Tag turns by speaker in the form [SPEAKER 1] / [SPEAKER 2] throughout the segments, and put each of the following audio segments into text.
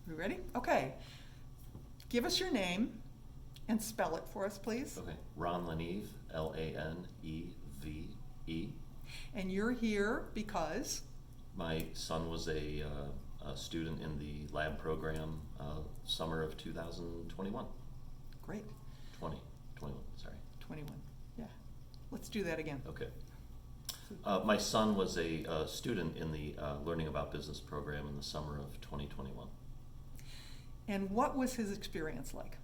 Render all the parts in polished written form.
[SPEAKER 1] You ready? Okay. Give us your name and spell it for us, please.
[SPEAKER 2] Okay, Ron Laneve, Laneve.
[SPEAKER 1] And you're here because?
[SPEAKER 2] My son was a student in the lab program summer of 2021.
[SPEAKER 1] Great.
[SPEAKER 2] 21, sorry.
[SPEAKER 1] 21. Yeah. Let's do that again.
[SPEAKER 2] Okay. My son was a student in the Learning About Business program in the summer of 2021.
[SPEAKER 1] And what was his experience like?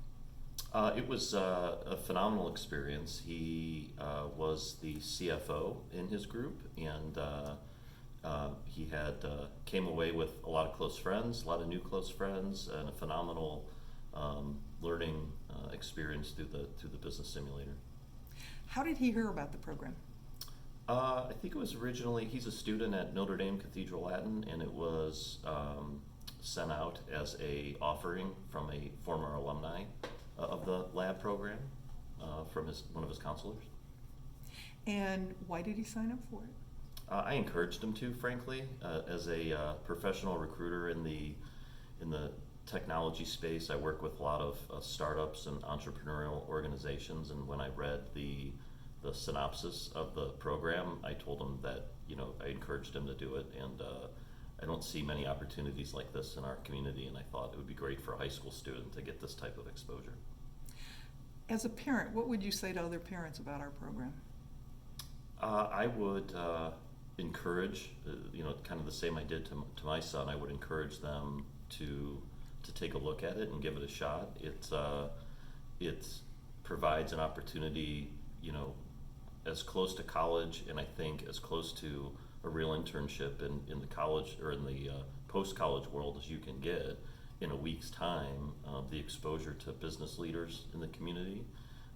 [SPEAKER 2] It was a phenomenal experience. He was the CFO in his group, and he had came away with a lot of close friends, a lot of new close friends, and a phenomenal learning experience through the business simulator.
[SPEAKER 1] How did he hear about the program?
[SPEAKER 2] I think it was originally, he's a student at Notre Dame Cathedral Latin, and it was sent out as a offering from a former alumni of the LAB program from one of his counselors.
[SPEAKER 1] And why did he sign up for it?
[SPEAKER 2] I encouraged him to, frankly, as a professional recruiter in the technology space. I work with a lot of startups and entrepreneurial organizations, and when I read the synopsis of the program, I told him that, I encouraged him to do it, and I don't see many opportunities like this in our community, and I thought it would be great for a high school student to get this type of exposure.
[SPEAKER 1] As a parent, what would you say to other parents about our program?
[SPEAKER 2] I would encourage, kind of the same I did to my son. I would encourage them to take a look at it and give it a shot. It provides an opportunity, as close to college, and I think as close to a real internship in the college or in the post-college world as you can get. In a week's time, the exposure to business leaders in the community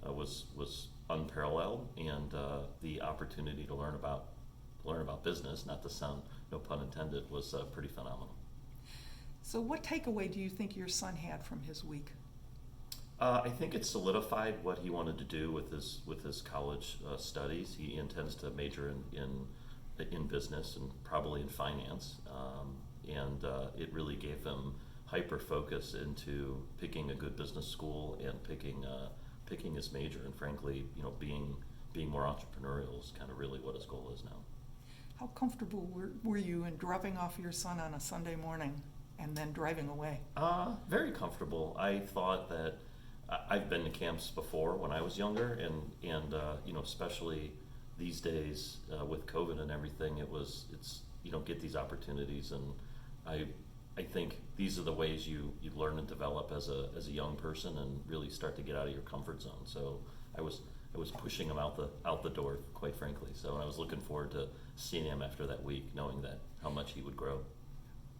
[SPEAKER 2] was unparalleled, and the opportunity to learn about business, not to sound no pun intended, was pretty phenomenal.
[SPEAKER 1] So what takeaway do you think your son had from his week?
[SPEAKER 2] I think it solidified what he wanted to do with his college studies. He intends to major in business and probably in finance, and it really gave him hyper focus into picking a good business school and picking his major, and frankly, being more entrepreneurial is kind of really what his goal is now.
[SPEAKER 1] How comfortable were you in dropping off your son on a Sunday morning and then driving away?
[SPEAKER 2] Very comfortable. I thought that I've been to camps before when I was younger, and especially these days with COVID and everything, you don't get these opportunities, and I think these are the ways you learn and develop as a young person and really start to get out of your comfort zone. So I was pushing him out the door, quite frankly. So I was looking forward to seeing him after that week, knowing that how much he would grow.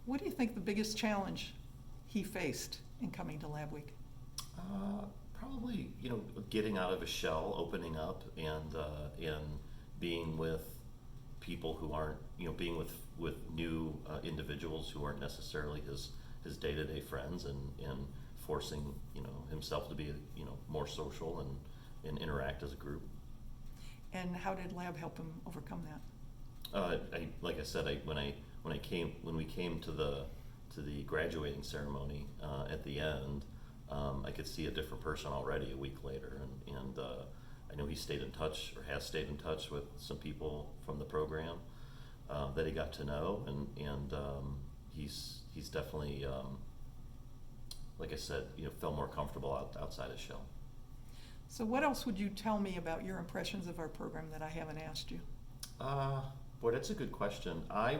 [SPEAKER 1] What do you think the biggest challenge he faced in coming to Lab Week?
[SPEAKER 2] Probably, getting out of his shell, opening up, and being with people who aren't, being with new individuals who aren't necessarily his day-to-day friends, and forcing, himself to be, more social and interact as a group.
[SPEAKER 1] And how did Lab help him overcome that?
[SPEAKER 2] Like I said, when we came to the graduating ceremony at the end, I could see a different person already a week later, and I know he stayed in touch, or has stayed in touch, with some people from the program that he got to know, and he's definitely, like I said, felt more comfortable outside his shell.
[SPEAKER 1] So what else would you tell me about your impressions of our program that I haven't asked you?
[SPEAKER 2] Boy, that's a good question. I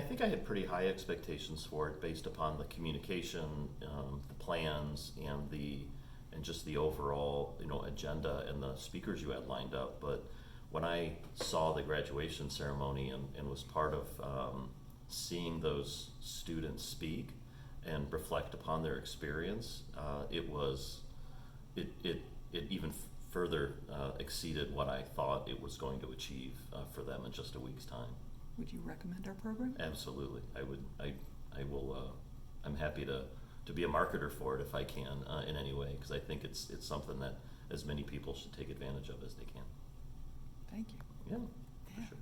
[SPEAKER 2] think I had pretty high expectations for it based upon the communication, the plans, and just the overall, agenda and the speakers you had lined up. But when I saw the graduation ceremony and was part of seeing those students speak and reflect upon their experience, it even further exceeded what I thought it was going to achieve for them in just a week's time.
[SPEAKER 1] Would you recommend our program?
[SPEAKER 2] Absolutely, I would. I will. I'm happy to be a marketer for it if I can in any way, because I think it's something that as many people should take advantage of as they can.
[SPEAKER 1] Thank you.
[SPEAKER 2] Yeah,
[SPEAKER 1] Yeah.
[SPEAKER 2] for sure.